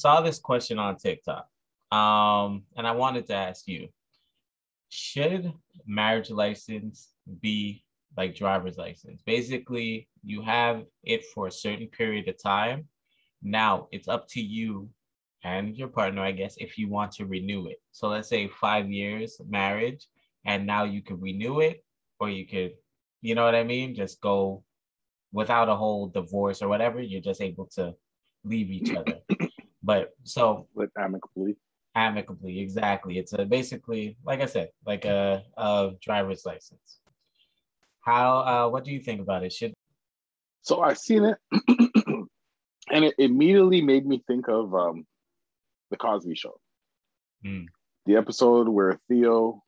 saw this question on TikTok. And I wanted to ask you, should marriage license be like driver's license? Basically, you have it for a certain period of time. Now it's up to you and your partner, I guess, if you want to renew it. So let's say 5 years marriage, and now you could renew it, or you could, you know what I mean? Just go without a whole divorce or whatever. You're just able to leave each other. But so Like amicably, exactly. It's a basically, like I said, like a driver's license. How what do you think about it? Should So I seen it and it immediately made me think of the Cosby Show. The episode where Theo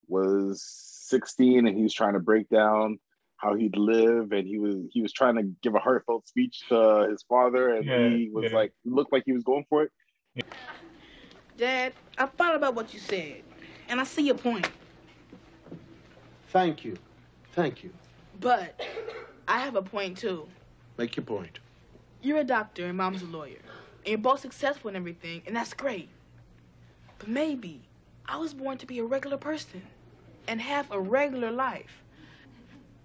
was 16 and he was trying to break down how he'd live, and he was trying to give a heartfelt speech to his father, and he was like, looked like he was going for it. Dad, I thought about what you said, and I see your point. Thank you. Thank you. But I have a point too. Make your point. You're a doctor and Mom's a lawyer, and you're both successful in everything, and that's great. But maybe I was born to be a regular person and have a regular life.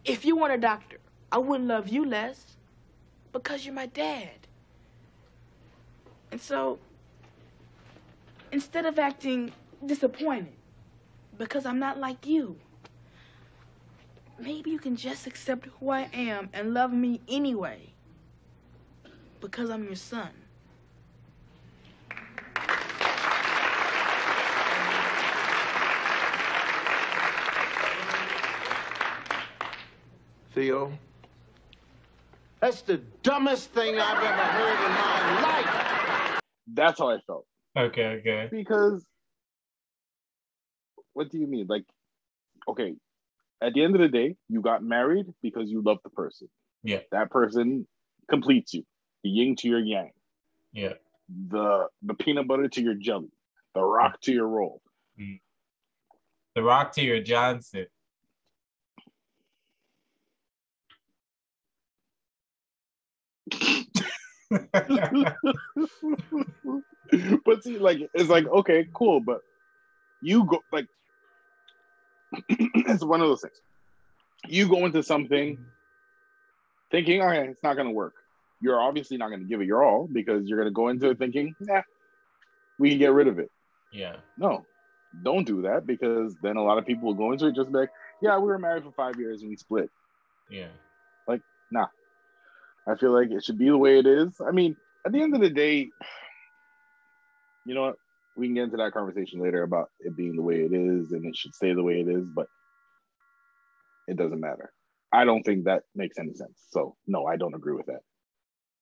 If you weren't a doctor, I wouldn't love you less because you're my dad. And so, instead of acting disappointed because I'm not like you, maybe you can just accept who I am and love me anyway because I'm your son. Theo, that's the dumbest thing I've ever heard in my life. That's how I felt. Okay. Because what do you mean? Like, okay, at the end of the day, you got married because you love the person. Yeah. That person completes you. The yin to your yang. Yeah. The peanut butter to your jelly. The rock to your roll. The rock to your Johnson. But see, like, it's like, okay, cool, but you go, like, it's one of those things. You go into something thinking, okay, it's not going to work. You're obviously not going to give it your all because you're going to go into it thinking, we can get rid of it. Yeah. No, don't do that, because then a lot of people will go into it just like, yeah, we were married for 5 years and we split. Yeah. Like, nah. I feel like it should be the way it is. I mean, at the end of the day, you know what? We can get into that conversation later about it being the way it is and it should stay the way it is, but it doesn't matter. I don't think that makes any sense. So, no, I don't agree with that.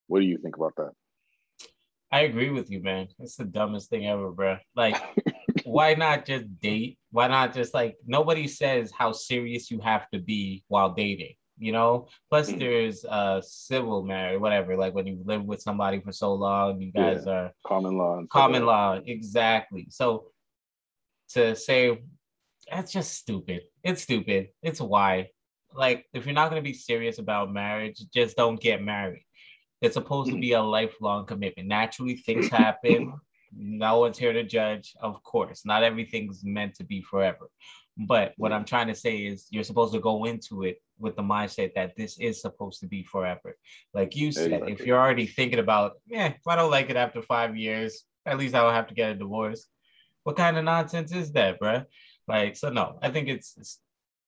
What do you think about that? I agree with you, man. It's the dumbest thing ever, bro. Like, why not just date? Why not just, like, nobody says how serious you have to be while dating, you know? Plus, there's civil marriage, whatever. Like, when you live with somebody for so long, you guys are... Common law. Common law, exactly. So, to say, that's just stupid. It's stupid. It's why. Like, if you're not going to be serious about marriage, just don't get married. It's supposed to be a lifelong commitment. Naturally, things happen. No one's here to judge, of course. Not everything's meant to be forever. But what I'm trying to say is you're supposed to go into it with the mindset that this is supposed to be forever. Like you said, if you're already thinking about, if I don't like it after 5 years, at least I don't have to get a divorce. What kind of nonsense is that, bro? Like, so no, I think it's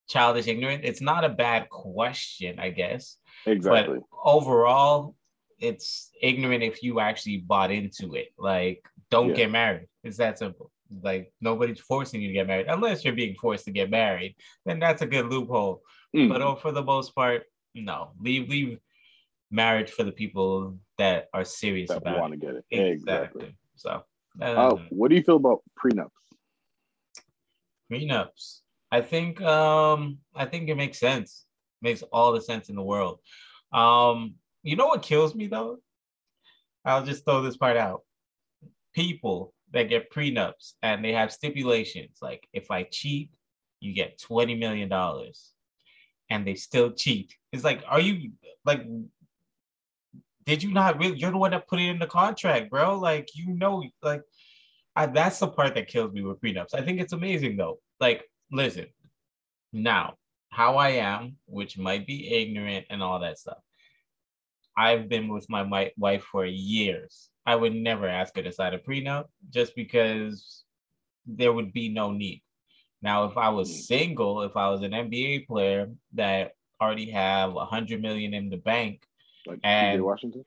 childish, ignorant. It's not a bad question, I guess. Exactly. But overall, it's ignorant if you actually bought into it. Like, don't get married. It's that simple. Like, nobody's forcing you to get married. Unless you're being forced to get married, then that's a good loophole. But for the most part, no. Leave marriage for the people that are serious about it. Want to get it. Exactly. So, what do you feel about prenups? Prenups. I think it makes sense. Makes all the sense in the world. You know what kills me though? I'll just throw this part out. People that get prenups and they have stipulations like, if I cheat, you get $20 million, and they still cheat. It's like, are you like, did you not really? You're the one that put it in the contract, bro. Like, like that's the part that kills me with prenups. I think it's amazing though. Like, listen, now how I am, which might be ignorant and all that stuff. I've been with my wife for years. I would never ask her to sign a prenup just because there would be no need. Now, if I was single, if I was an NBA player that already have $100 million in the bank, like and PJ Washington,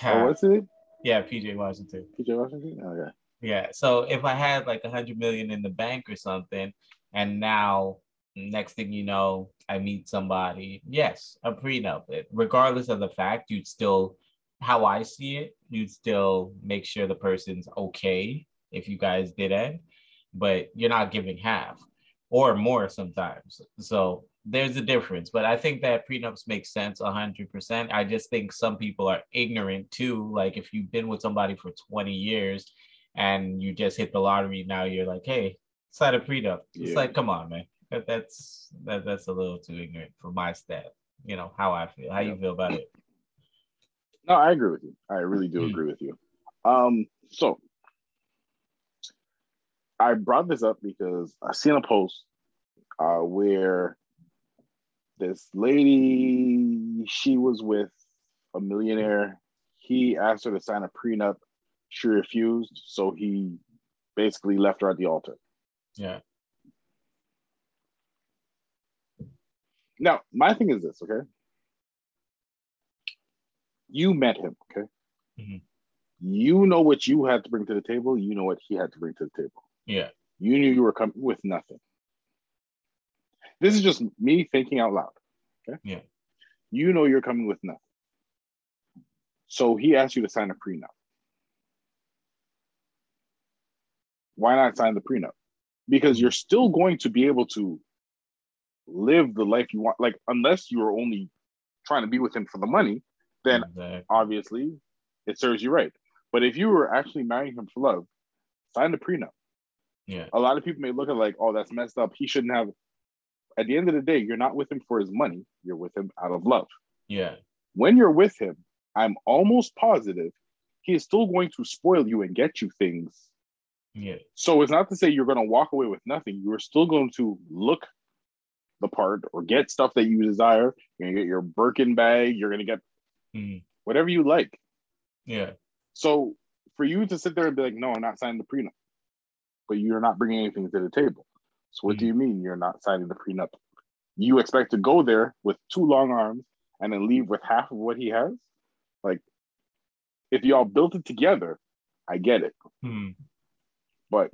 or what's it? Yeah, PJ Washington. PJ Washington. Okay. Yeah. So if I had like $100 million in the bank or something, and now next thing you know, I meet somebody, yes, a prenup. Regardless of the fact, you'd still, how I see it, you'd still make sure the person's okay if you guys did end, but you're not giving half or more sometimes. So there's a difference, but I think that prenups make sense 100%. I just think some people are ignorant too. Like if you've been with somebody for 20 years and you just hit the lottery, now you're like, hey, sign a prenup. It's like, come on, man. That's a little too ignorant for my stat. You know how I feel. How you feel about it? No, I agree with you. I really do agree with you. So I brought this up because I seen a post where this lady, she was with a millionaire. He asked her to sign a prenup. She refused, so he basically left her at the altar. Yeah. Now, my thing is this, okay? You met him, okay? Mm-hmm. You know what you had to bring to the table. You know what he had to bring to the table. Yeah. You knew you were coming with nothing. This is just me thinking out loud, okay? Yeah. You know you're coming with nothing. So he asked you to sign a prenup. Why not sign the prenup? Because you're still going to be able to live the life you want. Like, unless you're only trying to be with him for the money, then obviously it serves you right. But if you were actually marrying him for love, sign the prenup. Yeah. A lot of people may look at like, oh, that's messed up. He shouldn't have. At the end of the day, you're not with him for his money. You're with him out of love. Yeah. When you're with him, I'm almost positive he is still going to spoil you and get you things. Yeah. So it's not to say you're going to walk away with nothing. You're still going to look the part or get stuff that you desire. You're going to get your Birkin bag. You're going to get whatever you like. Yeah. So for you to sit there and be like, no, I'm not signing the prenup, but you're not bringing anything to the table. So what do you mean you're not signing the prenup? You expect to go there with two long arms and then leave with half of what he has? Like, if y'all built it together, I get it. But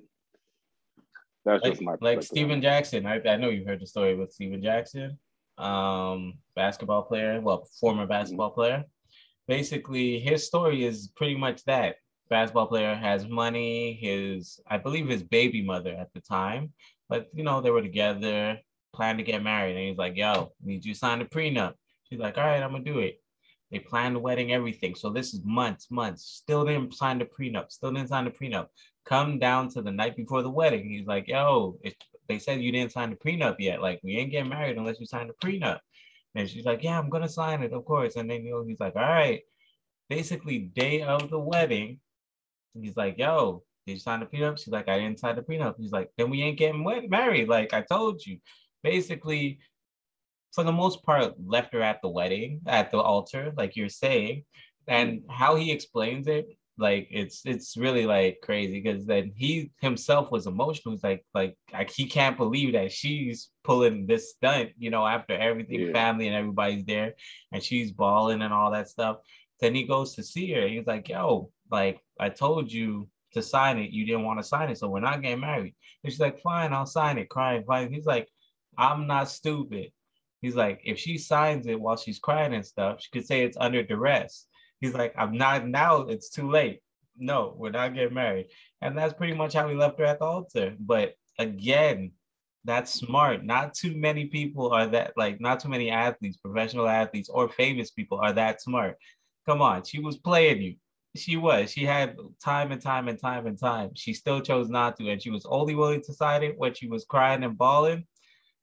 that's just my like Steven Jackson. I know you've heard the story with Steven Jackson, basketball player, former basketball player. Basically, his story is pretty much that. Basketball player has money, I believe his baby mother at the time, but they were together, planned to get married, and he's like, yo, need you to sign a prenup. She's like, all right, I'm gonna do it. They planned the wedding, everything. So this is months, still didn't sign the prenup, come down to the night before the wedding. He's like, yo, they said you didn't sign the prenup yet. Like, we ain't getting married unless you sign the prenup. And she's like, yeah, I'm gonna sign it, of course. And then he's like, all right. Basically, day of the wedding, he's like, yo, did you sign the prenup? She's like, I didn't sign the prenup. He's like, then we ain't getting married. Like I told you. Basically, for the most part, left her at the wedding, at the altar, like you're saying. And how he explains it, like it's really like crazy, because then he himself was emotional. He's like he can't believe that she's pulling this stunt, after everything, family and everybody's there, and she's balling and all that stuff. Then he goes to see her. He's like, yo, like I told you to sign it. You didn't want to sign it, so we're not getting married. And she's like, fine, I'll sign it, crying, fine. He's like, I'm not stupid. He's like, if she signs it while she's crying and stuff, she could say it's under duress. He's like, I'm not, now it's too late. No, we're not getting married. And that's pretty much how he left her at the altar. But again, that's smart. Not too many people are that, like, not too many athletes, professional athletes or famous people are that smart. Come on, she was playing you. She had time and time and time and time. She still chose not to. And she was only willing to sign it when she was crying and bawling.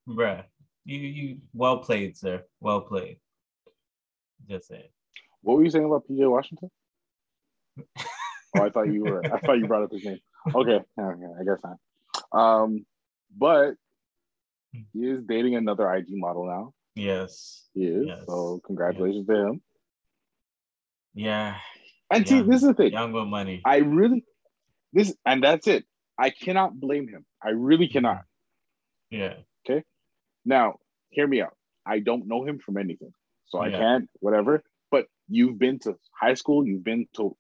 Bruh, you well played, sir. Well played. Just saying. What were you saying about PJ Washington? Oh, I thought you brought up his name. Okay, I guess not. But he is dating another IG model now. Yes. He is. Yes. So congratulations to him. Yeah. And see, this is the thing. Young with money. And that's it. I cannot blame him. I really cannot. Yeah. Okay. Now, hear me out. I don't know him from anything. So I can't, whatever. But you've been to high school. You've been to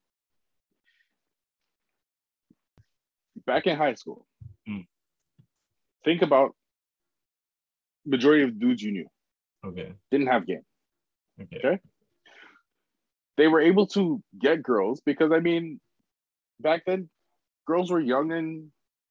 back in high school. Think about majority of dudes you knew. Okay. Didn't have game. Okay. They were able to get girls because, I mean, back then, girls were young and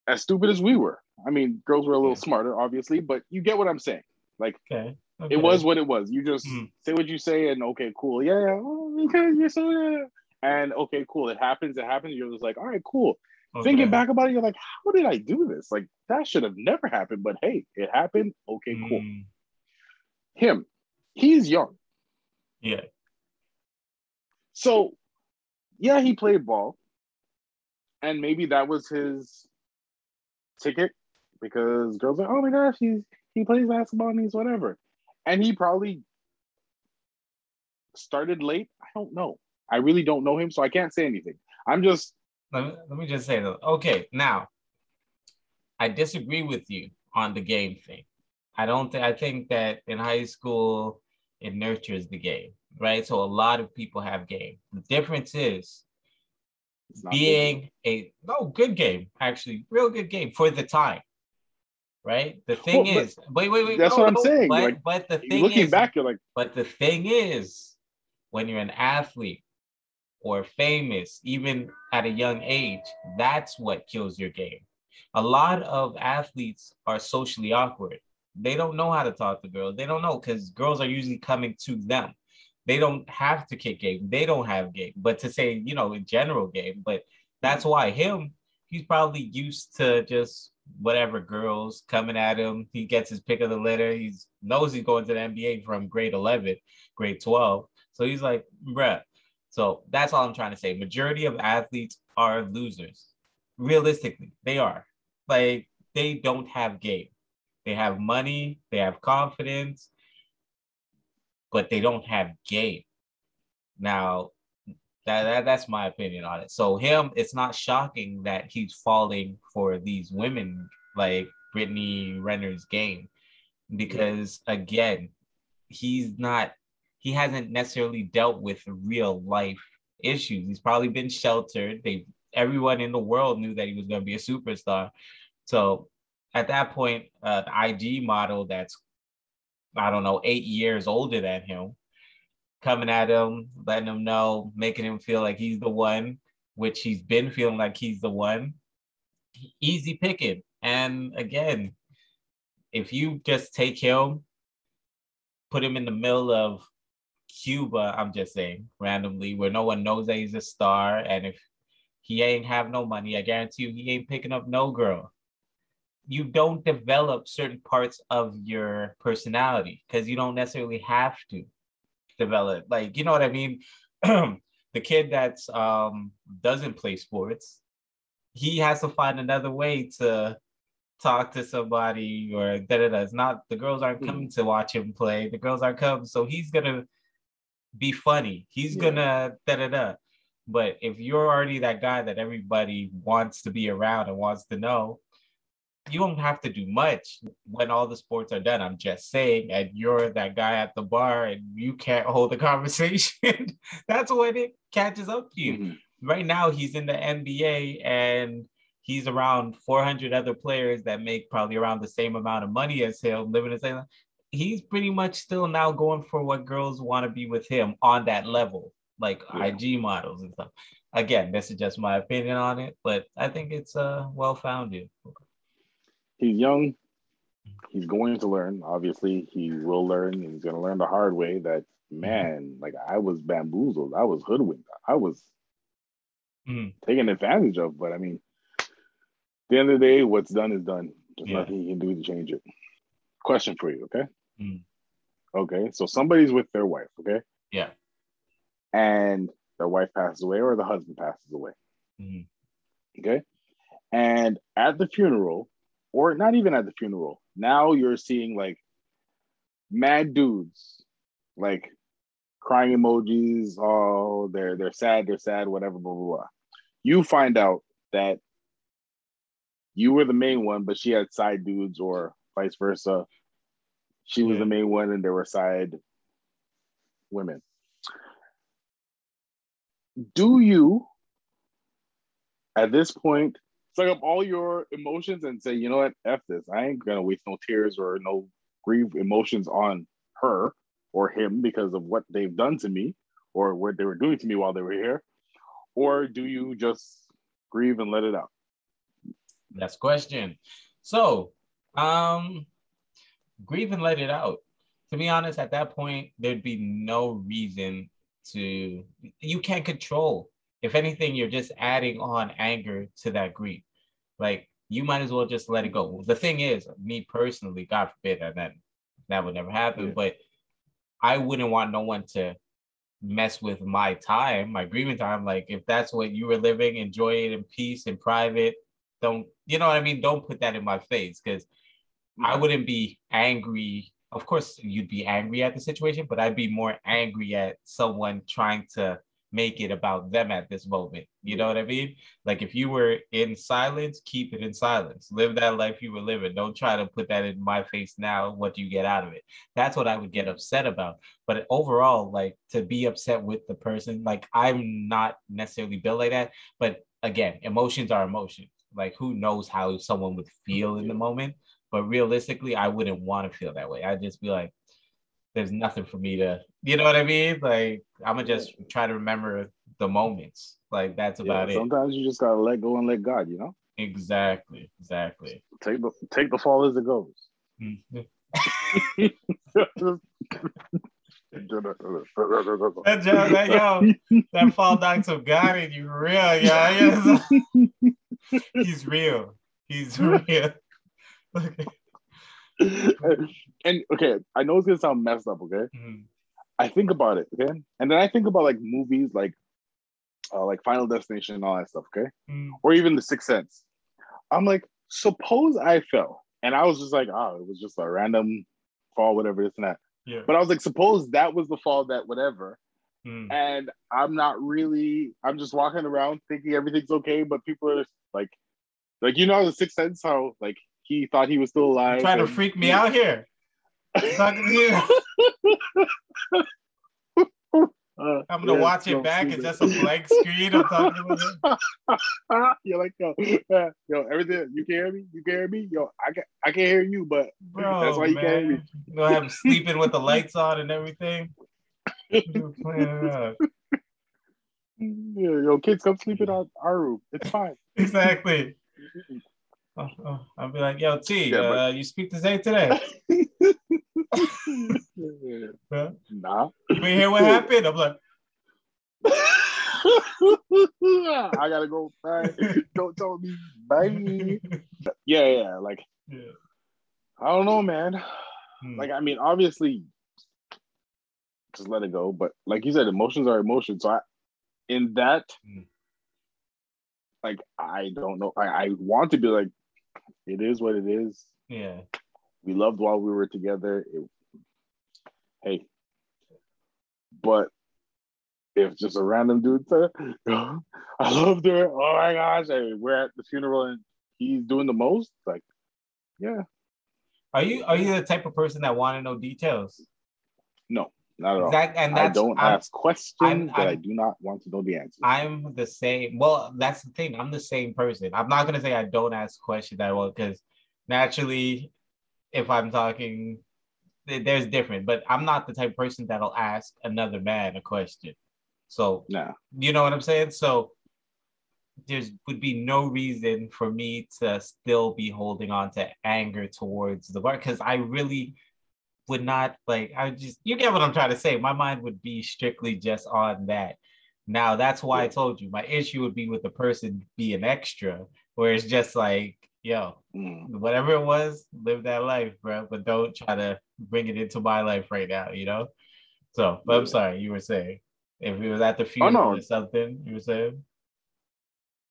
as stupid as we were. I mean, girls were a little smarter, obviously, but you get what I'm saying. Like, it was what it was. You just say what you say and okay, cool. Yeah. Oh, okay, you're so, yeah. And okay, cool. It happens. You're just like, all right, cool. Okay. Thinking back about it, you're like, how did I do this? Like, that should have never happened. But hey, it happened. Okay, cool. Him, he's young. Yeah. So, yeah, he played ball. And maybe that was his ticket because girls are, oh my gosh, he plays basketball and he's whatever. And he probably started late. I don't know. I really don't know him, so I can't say anything. I'm just... Let me just say that. Okay, now, I disagree with you on the game thing. I think that in high school, it nurtures the game, right? So a lot of people have game. The difference is being good game, actually, real good game for the time, right? The thing is, wait. That's what I'm saying. But the thing looking is, back, you're like, but the thing is, when you're an athlete or famous, even at a young age, that's what kills your game. A lot of athletes are socially awkward. They don't know how to talk to girls. They don't know because girls are usually coming to them. They don't have to kick game. They don't have game. But to say, in general game, but that's why he's probably used to just whatever girls coming at him. He gets his pick of the litter. He knows he's going to the NBA from grade 11, grade 12. So he's like, bruh. So that's all I'm trying to say. Majority of athletes are losers. Realistically, they are. Like, they don't have game. They have money, they have confidence, but they don't have game. Now, that's my opinion on it. So it's not shocking that he's falling for these women like Brittany Renner's game. Because again, he hasn't necessarily dealt with real life issues. He's probably been sheltered. Everyone in the world knew that he was going to be a superstar. So at that point, the IG model that's, I don't know, 8 years older than him, coming at him, letting him know, making him feel like he's the one, which he's been feeling like he's the one. Easy picking. And again, if you just take him, put him in the middle of Cuba, I'm just saying, randomly, where no one knows that he's a star, and if he ain't have no money, I guarantee you he ain't picking up no girl. You don't develop certain parts of your personality because you don't necessarily have to develop. Like, you know what I mean? The kid that's doesn't play sports, he has to find another way to talk to somebody or da-da-da. It's not, the girls aren't coming to watch him play. The girls aren't coming. So he's going to be funny. He's going to da-da-da. But if you're already that guy that everybody wants to be around and wants to know, you don't have to do much when all the sports are done. I'm just saying, and you're that guy at the bar and you can't hold a conversation. That's when it catches up to you. Right now, he's in the NBA and he's around 400 other players that make probably around the same amount of money as him, living the same life. He's pretty much still now going for what girls want to be with him on that level, like IG models and stuff. Again, this is just my opinion on it, but I think it's well-founded. He's young. He's going to learn. Obviously, he will learn, and he's going to learn the hard way that, man, like, I was bamboozled. I was hoodwinked. I was taken advantage of. But, I mean, at the end of the day, what's done is done. There's nothing you can do to change it. Question for you, okay? Okay, so somebody's with their wife, okay? Yeah. and the wife passes away or the husband passes away. Mm-hmm. Okay. And at the funeral, or not even at the funeral, now you're seeing like mad dudes, like crying emojis. Oh, they're sad, whatever, blah, blah, blah. You find out that you were the main one, but she had side dudes, or vice versa. She was the main one and there were side women. Do you, at this point, suck up all your emotions and say, you know what, F this. I ain't gonna waste no tears or no grief emotions on her or him because of what they've done to me or what they were doing to me while they were here? Or do you just grieve and let it out? That's the question. So, grieve and let it out. To be honest, at that point, there'd be no reason to, you can't control. If anything, you're just adding on anger to that grief. Like, you might as well just let it go. The thing is, me personally, God forbid, and that would never happen, but I wouldn't want no one to mess with my time, my grieving time. Like, if that's what you were living, enjoy it in peace, in private. Don't, you know what I mean? Don't put that in my face, because I wouldn't be angry. Of course, you'd be angry at the situation, but I'd be more angry at someone trying to make it about them at this moment. You know what I mean? Like, if you were in silence, keep it in silence. Live that life you were living. Don't try to put that in my face now. What do you get out of it? That's what I would get upset about. But overall, like, to be upset with the person, like, I'm not necessarily built like that. But again, emotions are emotions. Like, who knows how someone would feel in the moment? But realistically, I wouldn't want to feel that way. I'd just be like, there's nothing for me to, you know what I mean? Like, I'm going to just try to remember the moments. Like, that's about it. Sometimes you just got to let go and let God, you know? Exactly. Take the fall as it goes. Mm-hmm. That fall down to God in you real, yo. He's real. Okay. And okay, I know it's gonna sound messed up, okay? Mm-hmm. I think about it, okay? And then I think about like movies like Final Destination and all that stuff, okay? Mm-hmm. Or even The Sixth Sense. I'm like, suppose I fell and I was just like, oh, it was just a random fall, whatever, this and that. Yeah. But I was like, suppose that was the fall, that whatever. Mm. And I'm just walking around thinking everything's okay, but people are like, you know, The Sixth Sense, how like he thought he was still alive. You're trying to freak me out here. Talking to you. I'm gonna watch it back. It's just a blank screen. I'm talking about it. You're like, yo, everything. You can hear me. Yo, I can't hear you, but bro, that's why you can't hear me. You know, I'm sleeping with the lights on and everything. You're playing it out. Yo, kids, come sleep in our room. It's fine. Exactly. I'll be like, yo, T, you speak to Zay today? Nah. You ain't hear what happened? I'm like, I gotta go. Bye. Don't tell me. Bye. Yeah. Like, I don't know, man. Like, I mean, obviously, just let it go. But like you said, emotions are emotions. So like, I don't know. I want to be like, it is what it is. Yeah. We loved while we were together. Hey. But if just a random dude said, oh, I loved her. Oh my gosh. We're at the funeral and he's doing the most. Like, yeah. Are you the type of person that want to know details? No, not at all. And I don't ask questions that I do not want to know the answer. I'm the same. Well, that's the thing. I'm the same person. I'm not going to say I don't ask questions that well, because naturally, if I'm talking, there's different. But I'm not the type of person that'll ask another man a question. So, you know what I'm saying? So, there would be no reason for me to still be holding on to anger towards the bar, because I really would not, like, you get what I'm trying to say. My mind would be strictly just on that. Now, that's why I told you my issue would be with the person being extra, where it's just like, yo, whatever it was, live that life, bro. But don't try to bring it into my life right now, you know? So, but I'm sorry, you were saying. If he was at the funeral or something, you were saying?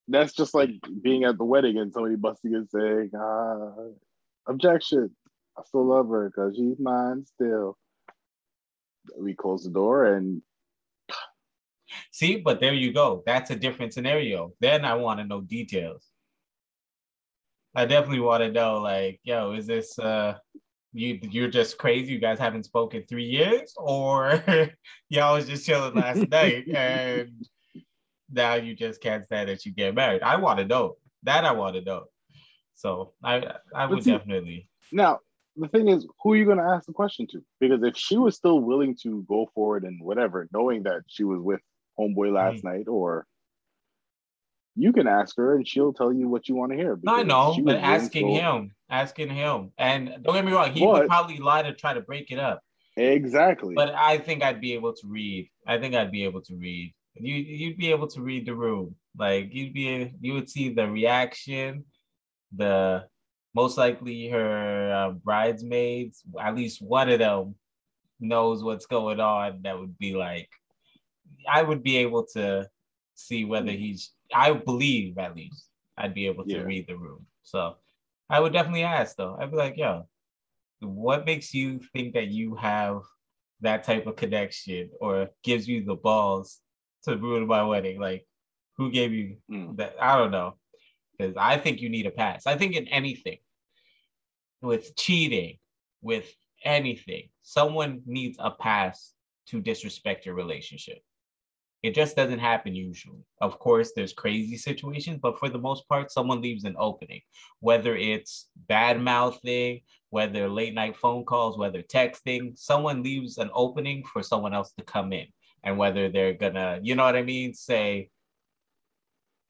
That's just like being at the wedding and somebody busting and saying, objection. I still love her because she's mine still. We close the door and... See, but there you go. That's a different scenario. Then I want to know details. I definitely want to know, like, yo, is this you're just crazy? You guys haven't spoken 3 years, or y'all was just chilling last night and now you just can't stand that you get married? I want to know that. I want to know. So I would definitely. Now the thing is, who are you going to ask the question to? Because if she was still willing to go forward and whatever, knowing that she was with homeboy last night, or you can ask her and she'll tell you what you want to hear. I know, but asking him, and don't get me wrong, he would probably lie to try to break it up. Exactly. But I think I'd be able to read. You'd be able to read the room. Like you would see the reaction, the most likely her bridesmaids, at least one of them knows what's going on. That would be like, I would be able to see whether I believe at least I'd be able to read the room. So I would definitely ask though. I'd be like, yo, what makes you think that you have that type of connection or gives you the balls to ruin my wedding? Like, who gave you that? I don't know. Because I think you need a pass. I think in anything, with cheating, with anything, someone needs a pass to disrespect your relationship. It just doesn't happen usually. Of course, there's crazy situations, but for the most part, someone leaves an opening, whether it's bad mouthing, whether late night phone calls, whether texting, someone leaves an opening for someone else to come in. And whether they're gonna, you know what I mean, say,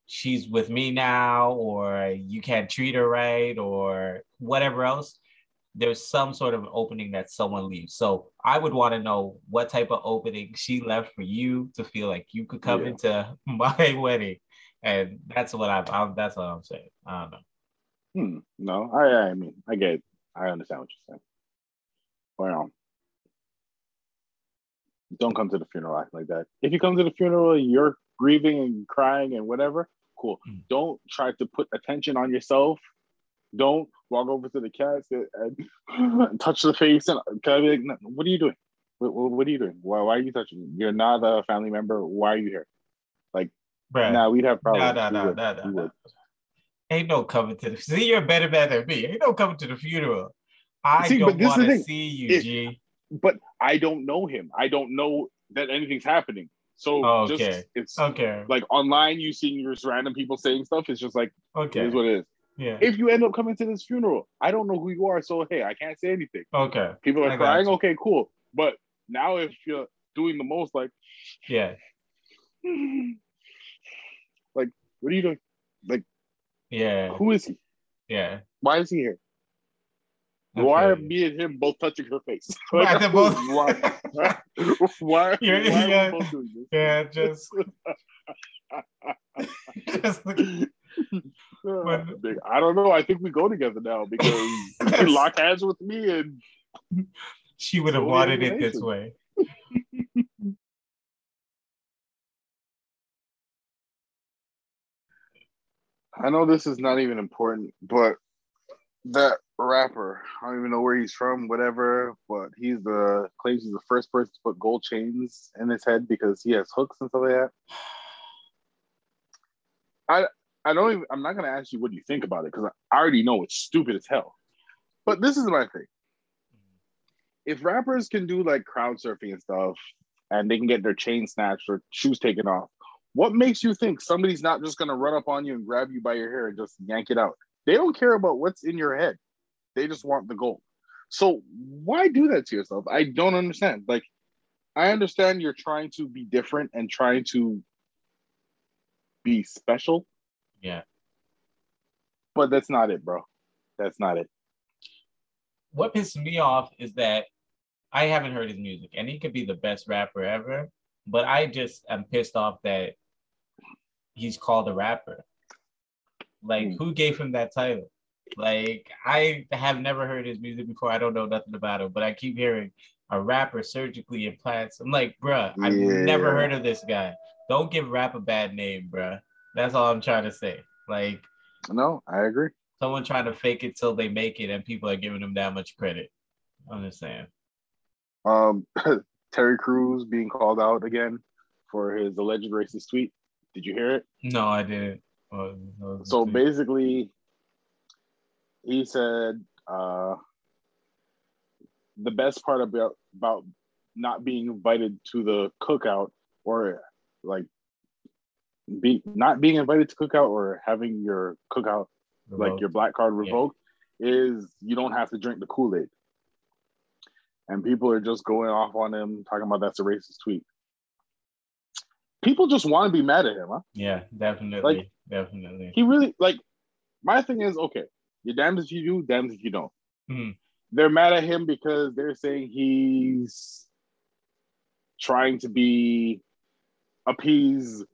she's with me now, or you can't treat her right, or whatever else, there's some sort of opening that someone leaves. So I would want to know what type of opening she left for you to feel like you could come into my wedding. And that's what that's what I'm saying. I don't know. No, I mean, I get it. I understand what you're saying. Well, don't come to the funeral acting like that. If you come to the funeral and you're grieving and crying and whatever, cool. Don't try to put attention on yourself. Don't walk over to the cats and touch the face and kind of like, what are you doing? What are you doing? Why are you touching me? You're not a family member. Why are you here? Like, we'd have problems. No. Ain't no coming to the... See, you're a better man than me. Ain't no coming to the funeral. I don't want to see you, G. But I don't know him. I don't know that anything's happening. So it's like online, you seeing just random people saying stuff. It's just like, it is what it is. Yeah. If you end up coming to this funeral, I don't know who you are, so hey, I can't say anything. Okay. People are crying. Okay, cool. But now if you're doing the most, like, like, what are you doing? Like, who is he? Yeah. Why is he here? Okay. Why are me and him both touching her face? Like, why are we both doing this? Yeah, just I don't know. I think we go together now because you lock hands with me, and she would have wanted it this way. I know this is not even important, but that rapper, I don't even know where he's from, whatever, but claims he's the first person to put gold chains in his head because he has hooks and stuff like that. I'm not gonna ask you what you think about it because I already know it's stupid as hell. But this is my thing. If rappers can do like crowd surfing and stuff and they can get their chain snatched or shoes taken off, what makes you think somebody's not just gonna run up on you and grab you by your hair and just yank it out? They don't care about what's in your head. They just want the gold. So why do that to yourself? I don't understand. Like, I understand you're trying to be different and trying to be special. Yeah. But that's not it, bro. That's not it. What pisses me off is that I haven't heard his music, and he could be the best rapper ever, but I just am pissed off that he's called a rapper. Like, who gave him that title? Like, I have never heard his music before. I don't know nothing about him, but I keep hearing a rapper surgically implants. I'm like, bruh, I've never heard of this guy. Don't give rap a bad name, bruh. That's all I'm trying to say. Like, no, I agree. Someone trying to fake it till they make it, and people are giving them that much credit. I'm just saying. Terry Crews being called out again for his alleged racist tweet. Did you hear it? No, I didn't. So basically, he said the best part about not being invited to the cookout, or like not being invited to cookout, or having your cookout revoked, like your black card revoked, is you don't have to drink the Kool-Aid. And people are just going off on him, talking about that's a racist tweet. People just want to be mad at him, huh? Yeah, definitely. Definitely. He really, like, my thing is, okay, you're damned if you do, damned if you don't. Mm-hmm. They're mad at him because they're saying he's trying to appease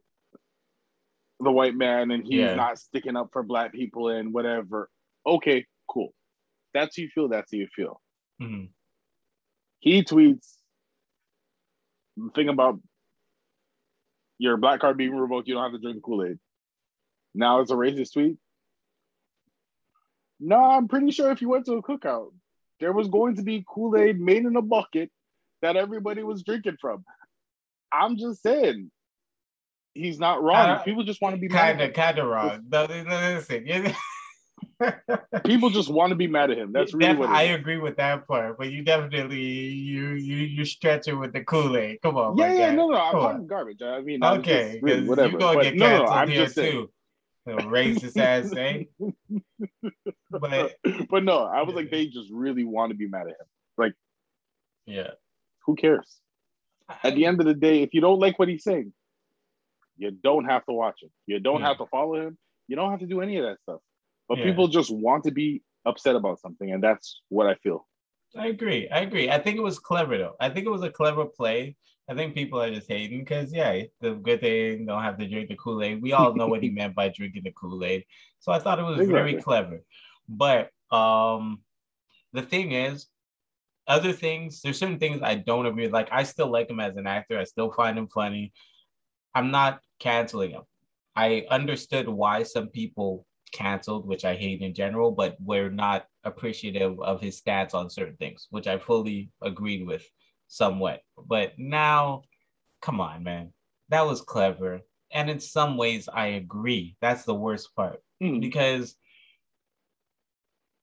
the white man, and he's not sticking up for black people and whatever. Okay, cool. That's how you feel. That's how you feel. Mm-hmm. He tweets the thing about your black card being revoked. You don't have to drink the Kool-Aid. Now it's a racist tweet. No, I'm pretty sure if you went to a cookout, there was going to be Kool-Aid made in a bucket that everybody was drinking from. I'm just saying, he's not wrong. People just want to be kind of wrong. No, listen. People just want to be mad at him. That's really what it is. I agree with that part, but you definitely you stretch it with the Kool-Aid. Come on, no. I'm talking garbage. I mean, okay, because whatever. You're gonna get canceled I'm here just saying. too. Racist ass thing. But no, I was like, they just really want to be mad at him. Like, yeah, who cares? At the end of the day, if you don't like what he's saying, you don't have to watch him. You don't have to follow him. You don't have to do any of that stuff. But people just want to be upset about something, and that's what I feel. I agree. I think it was clever, though. I think it was a clever play. I think people are just hating because, the good thing, don't have to drink the Kool-Aid. We all know what he meant by drinking the Kool-Aid. So I thought it was very clever. But the thing is, there's certain things I don't agree with. Like, I still like him as an actor. I still find him funny. I'm not canceling him. I understood why some people canceled, which I hate in general, but we're not appreciative of his stats on certain things, which I fully agreed with somewhat. But now, come on, man. That was clever. And in some ways, I agree. That's the worst part. Because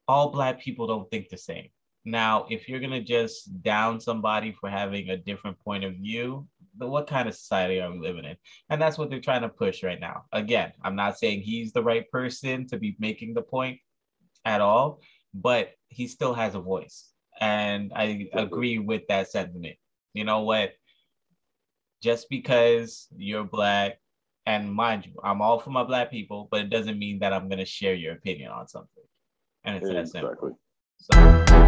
all Black people don't think the same. Now, if you're going to just down somebody for having a different point of view, what kind of society are we living in? And that's what they're trying to push right now. Again, I'm not saying he's the right person to be making the point at all, but he still has a voice. And I agree with that sentiment. You know what? Just because you're Black, and mind you, I'm all for my Black people, but it doesn't mean that I'm going to share your opinion on something. And it's that simple. So